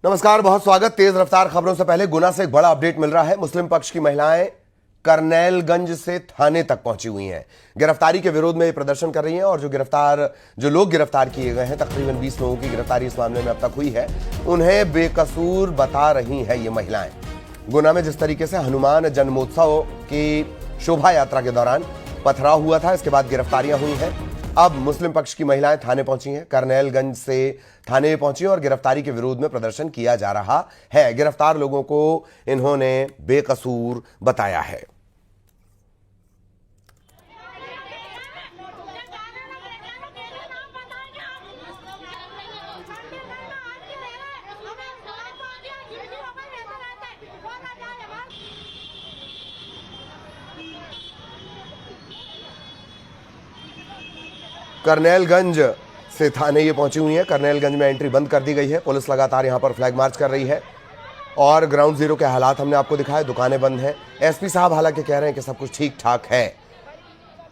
नमस्कार, बहुत स्वागत। तेज रफ्तार खबरों से पहले गुना से एक बड़ा अपडेट मिल रहा है। मुस्लिम पक्ष की महिलाएं करनैलगंज से थाने तक पहुंची हुई हैं। गिरफ्तारी के विरोध में ये प्रदर्शन कर रही हैं और जो लोग गिरफ्तार किए गए हैं, तकरीबन 20 लोगों की गिरफ्तारी इस मामले में अब तक हुई है, उन्हें बेकसूर बता रही हैं ये महिलाएं। गुना में जिस तरीके से हनुमान जन्मोत्सव की शोभा यात्रा के दौरान पथराव हुआ था, इसके बाद गिरफ्तारियां हुई हैं। अब मुस्लिम पक्ष की महिलाएं थाने पहुंची हैं, करनैलगंज से थाने पहुंची और गिरफ्तारी के विरोध में प्रदर्शन किया जा रहा है। गिरफ्तार लोगों को इन्होंने बेकसूर बताया है। करनैलगंज से थाने ये पहुंची हुई है। करनैलगंज में एंट्री बंद कर दी गई है। पुलिस लगातार यहां पर फ्लैग मार्च कर रही है और ग्राउंड जीरो के हालात हमने आपको दिखाए। दुकानें बंद हैं। एसपी साहब हालांकि कह रहे हैं कि सब कुछ ठीक ठाक है।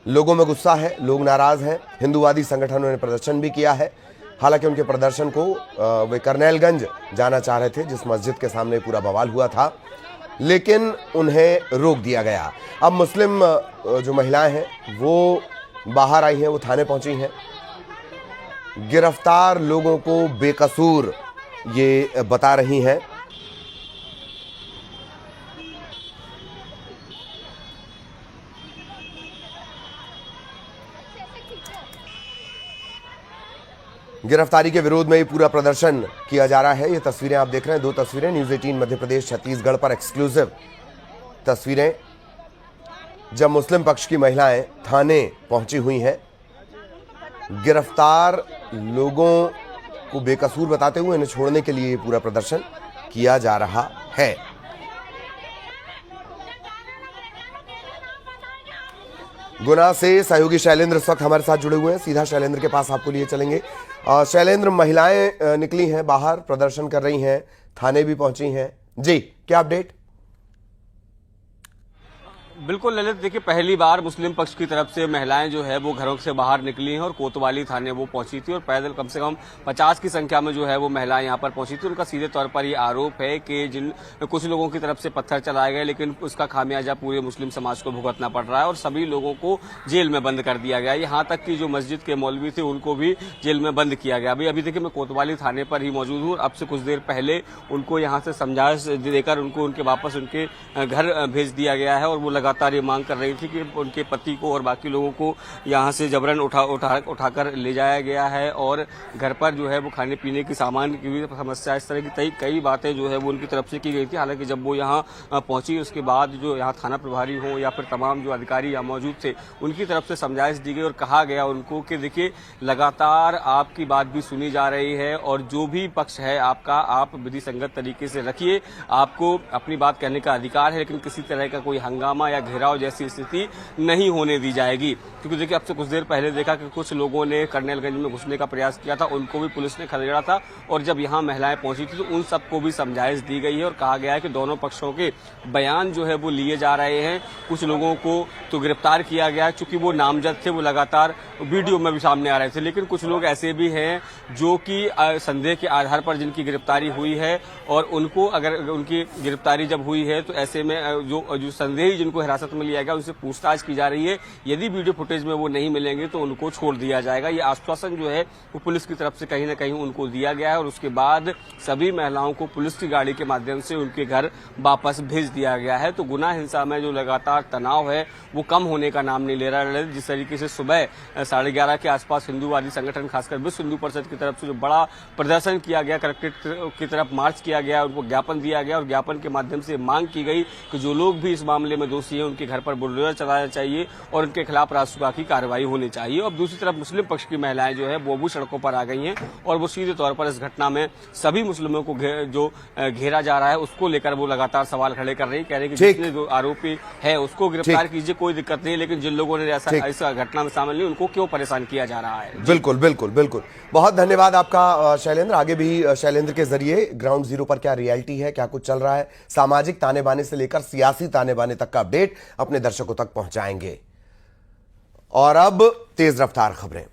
लोगों में गुस्सा है, लोग नाराज हैं। हिंदूवादी संगठनों ने प्रदर्शन भी किया है। हालांकि उनके प्रदर्शन को वे करनैलगंज जाना चाह रहे थे, जिस मस्जिद के सामने पूरा बवाल हुआ था, लेकिन उन्हें रोक दिया गया। अब मुस्लिम जो महिलाएं हैं वो बाहर आई हैं, वो थाने पहुंची हैं। गिरफ्तार लोगों को बेकसूर ये बता रही हैं। गिरफ्तारी के विरोध में ये पूरा प्रदर्शन किया जा रहा है। ये तस्वीरें आप देख रहे हैं, 2 तस्वीरें न्यूज़ 18 मध्य प्रदेश छत्तीसगढ़ पर एक्सक्लूसिव तस्वीरें, जब मुस्लिम पक्ष की महिलाएं थाने पहुंची हुई हैं। गिरफ्तार लोगों को बेकसूर बताते हुए इन्हें छोड़ने के लिए पूरा प्रदर्शन किया जा रहा है। गुना से सहयोगी शैलेंद्र इस वक्त हमारे साथ जुड़े हुए हैं। सीधा शैलेंद्र के पास आपको लिए चलेंगे। शैलेंद्र, महिलाएं निकली हैं बाहर, प्रदर्शन कर रही हैं, थाने भी पहुंची हैं जी, क्या अपडेट? बिल्कुल ललित, देखिए पहली बार मुस्लिम पक्ष की तरफ से महिलाएं जो है वो घरों से बाहर निकली हैं और कोतवाली थाने वो पहुंची थी और पैदल कम से कम 50 की संख्या में जो है वो महिलाएं यहां पर पहुंची थी। उनका सीधे तौर पर ये आरोप है कि जिन कुछ लोगों की तरफ से पत्थर चलाए गए, लेकिन उसका खामियाजा पूरे मुस्लिम समाज को भुगतना पड़ रहा है और सभी लोगों को जेल में बंद कर दिया गया। यहाँ तक कि जो मस्जिद के मौलवी थे उनको भी जेल में बंद किया गया। अभी देखिए मैं कोतवाली थाने पर ही मौजूद हूँ। अब से कुछ देर पहले उनको यहाँ से समझाइश देकर उनको उनके वापस उनके घर भेज दिया गया है और वो लगातार ये मांग कर रही थी कि उनके पति को और बाकी लोगों को यहाँ से जबरन उठाकर ले जाया गया है और घर पर जो है वो खाने पीने की सामान की भी समस्या, इस तरह की कई बातें जो है वो उनकी तरफ से की गई थी। हालांकि जब वो यहाँ पहुंची उसके बाद जो यहाँ थाना प्रभारी हो या फिर तमाम जो अधिकारी यहाँ मौजूद थे उनकी तरफ से समझाइश दी गई और कहा गया उनको कि देखिए लगातार आपकी बात भी सुनी जा रही है और जो भी पक्ष है आपका, आप विधि संगत तरीके से रखिए, आपको अपनी बात कहने का अधिकार है, लेकिन किसी तरह का कोई हंगामा या घेराव जैसी स्थिति नहीं होने दी जाएगी। क्योंकि देखिए अब से कुछ देर पहले देखा कि कुछ लोगों ने करनैलगंज में घुसने का प्रयास किया था, उनको भी पुलिस ने खदेड़ा था और जब यहां महिलाएं पहुंची थी तो उन सबको भी समझाइश दी गई है और कहा गया है कि दोनों पक्षों के बयान जो है वो लिए जा रहे हैं। कुछ लोगों को तो गिरफ्तार किया गया क्योंकि वो नामजद थे, वो लगातार वीडियो में भी सामने आ रहे थे, लेकिन कुछ लोग ऐसे भी हैं जो कि संदेह के आधार पर जिनकी गिरफ्तारी हुई है और उनको अगर उनकी गिरफ्तारी जब हुई है तो ऐसे में जो संदेही जिनको हिरासत में लिया गया उनसे पूछताछ की जा रही है। यदि वीडियो फुटेज में वो नहीं मिलेंगे तो उनको छोड़ दिया जाएगा। ये आश्वासन जो है वो पुलिस की तरफ से कहीं ना कहीं उनको दिया गया है और उसके बाद सभी महिलाओं को पुलिस की गाड़ी के माध्यम से उनके घर वापस भेज दिया गया है। तो गुना हिंसा में जो लगातार तनाव है वो कम होने का नाम नहीं ले रहा है। जिस तरीके से सुबह 11:30 के आसपास हिंदूवादी संगठन खासकर विश्व हिंदू परिषद की तरफ से जो बड़ा प्रदर्शन किया गया, कलेक्ट्रेट की तरफ मार्च किया गया, उनको ज्ञापन दिया गया और ज्ञापन के माध्यम से मांग की गई कि जो लोग भी इस मामले में दोषी हैं उनके घर पर बुलडोजर चलाना चाहिए और उनके खिलाफ रासुका की कार्रवाई होनी चाहिए। और दूसरी तरफ मुस्लिम पक्ष की महिलाएं जो है वो भी सड़कों पर आ गई हैं और वो सीधे तौर पर इस घटना में सभी मुस्लिमों को जो घेरा जा रहा है उसको लेकर वो लगातार सवाल खड़े कर रही है। कह रहे हैं कि जितने जो आरोपी है उसको गिरफ्तार कीजिए, कोई दिक्कत नहीं, लेकिन जिन लोगों ने ऐसा इस घटना में शामिल नहीं उनको क्यों परेशान किया जा रहा है। बिल्कुल बिल्कुल बिल्कुल, बहुत धन्यवाद आपका शैलेंद्र। आगे भी शैलेंद्र के जरिए ग्राउंड जीरो पर क्या रियलिटी है, क्या कुछ चल रहा है, सामाजिक ताने बाने से लेकर सियासी ताने बाने तक का अपडेट अपने दर्शकों तक पहुंचाएंगे। और अब तेज रफ्तार खबरें।